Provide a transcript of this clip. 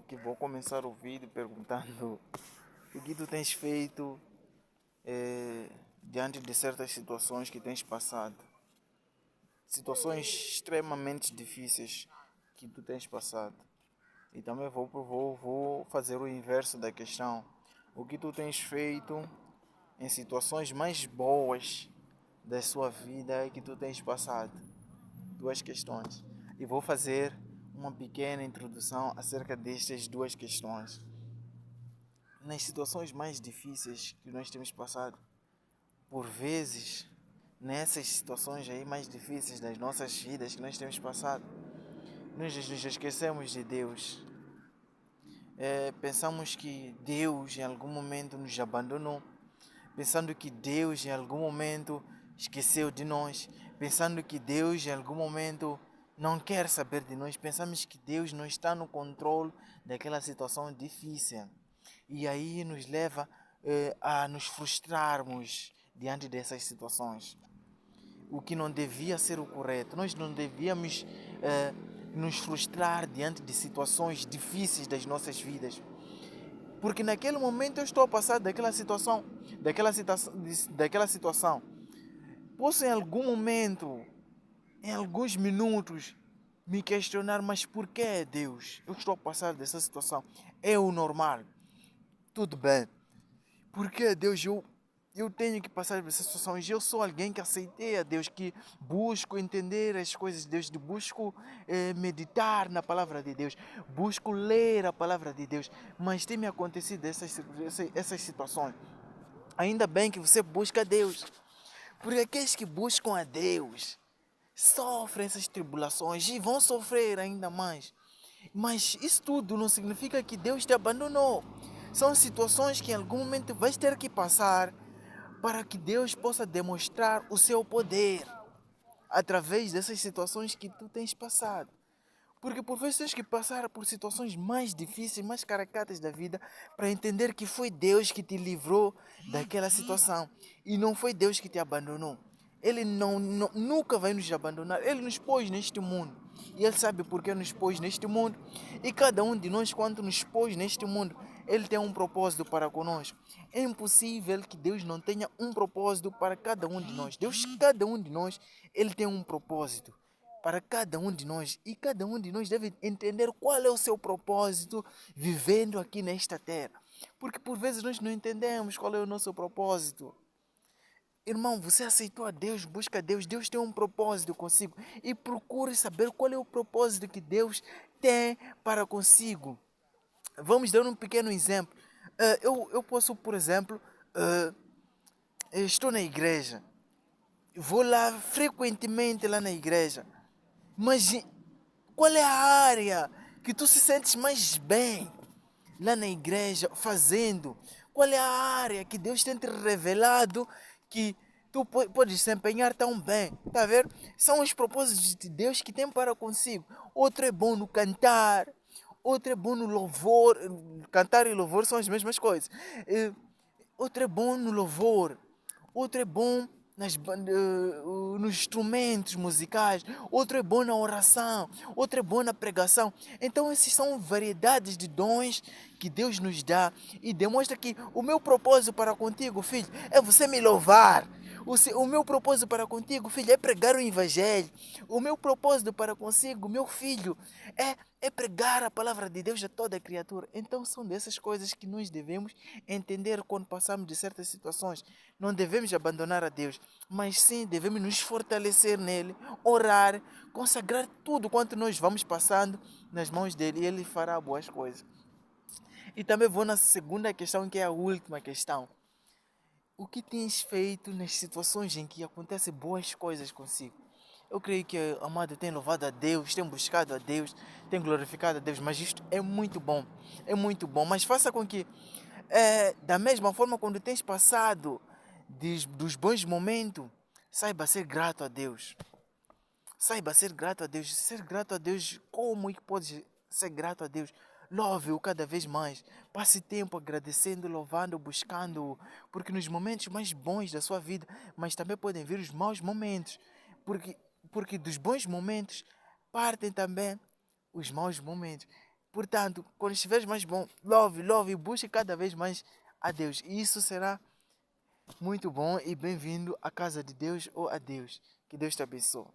que vou começar o vídeo perguntando o que tu tens feito diante de certas situações que tens passado. Situações extremamente difíceis que tu tens passado. E também vou fazer o inverso da questão. O que tu tens feito em situações mais boas da sua vida e que tu tens passado. Duas questões. E vou fazer uma pequena introdução acerca destas duas questões. Nas situações mais difíceis que nós temos passado, por vezes, nessas situações aí mais difíceis das nossas vidas que nós temos passado, nós nos esquecemos de Deus. Pensamos que Deus em algum momento nos abandonou, pensando que Deus em algum momento esqueceu de nós, pensando que Deus em algum momento não quer saber de nós, pensamos que Deus não está no controle daquela situação difícil. E aí nos leva a nos frustrarmos diante dessas situações. O que não devia ser o correto. Nós não devíamos nos frustrar diante de situações difíceis das nossas vidas. Porque naquele momento eu estou a passar daquela situação. Posso em algum momento, em alguns minutos, me questionar, mas por que Deus? Eu estou a passar dessa situação. É o normal. Tudo bem. Por que Deus? Eu tenho que passar por essas situações. Eu sou alguém que aceitei a Deus, que busco entender as coisas de Deus, busco meditar na palavra de Deus, busco ler a palavra de Deus. Mas tem me acontecido essas situações. Ainda bem que você busca a Deus. Porque aqueles que buscam a Deus sofrem essas tribulações e vão sofrer ainda mais. Mas isso tudo não significa que Deus te abandonou. São situações que em algum momento vais ter que passar para que Deus possa demonstrar o seu poder através dessas situações que tu tens passado. Porque por vezes tens que passar por situações mais difíceis, mais caricatas da vida para entender que foi Deus que te livrou daquela situação e não foi Deus que te abandonou. Ele nunca vai nos abandonar. Ele nos pôs neste mundo e Ele sabe por que nos pôs neste mundo. E cada um de nós, quando nos pôs neste mundo, Ele tem um propósito para conosco. É impossível que Deus não tenha um propósito para cada um de nós. Cada um de nós, Ele tem um propósito para cada um de nós. E cada um de nós deve entender qual é o seu propósito vivendo aqui nesta terra. Porque por vezes nós não entendemos qual é o nosso propósito. Irmão, você aceitou a Deus, busca a Deus, Deus tem um propósito consigo. E procure saber qual é o propósito que Deus tem para consigo. Vamos dar um pequeno exemplo. Eu posso, por exemplo, estou na igreja. Vou lá frequentemente lá na igreja. Mas qual é a área que tu se sentes mais bem lá na igreja fazendo? Qual é a área que Deus tem te revelado que tu podes desempenhar tão bem? Tá a ver? São os propósitos de Deus que tem para consigo. Outro é bom no cantar, outro é bom no louvor. Cantar e louvor são as mesmas coisas. Outro é bom no louvor, outro é bom nos instrumentos musicais, outro é bom na oração, outro é bom na pregação. Então, essas são variedades de dons que Deus nos dá e demonstra que o meu propósito para contigo, filho, é você me louvar. O meu propósito para contigo, filho, é pregar o Evangelho. O meu propósito para consigo, meu filho, é pregar a palavra de Deus a toda criatura. Então são dessas coisas que nós devemos entender quando passamos de certas situações. Não devemos abandonar a Deus, mas sim devemos nos fortalecer nele, orar, consagrar tudo quanto nós vamos passando nas mãos dele e ele fará boas coisas. E também vou na segunda questão, que é a última questão. O que tens feito nas situações em que acontecem boas coisas consigo? Eu creio que a amado tem louvado a Deus, tem buscado a Deus, tem glorificado a Deus, mas isto é muito bom, mas faça com que, da mesma forma, quando tens passado dos bons momentos, saiba ser grato a Deus. Saiba ser grato a Deus, como é que podes ser grato a Deus? Louve-o cada vez mais. Passe tempo agradecendo, louvando, buscando-o. Porque nos momentos mais bons da sua vida, mas também podem vir os maus momentos. Porque dos bons momentos partem também os maus momentos. Portanto, quando estiveres mais bom, louve, louve e busque cada vez mais a Deus. E isso será muito bom e bem-vindo à casa de Deus ou a Deus. Que Deus te abençoe.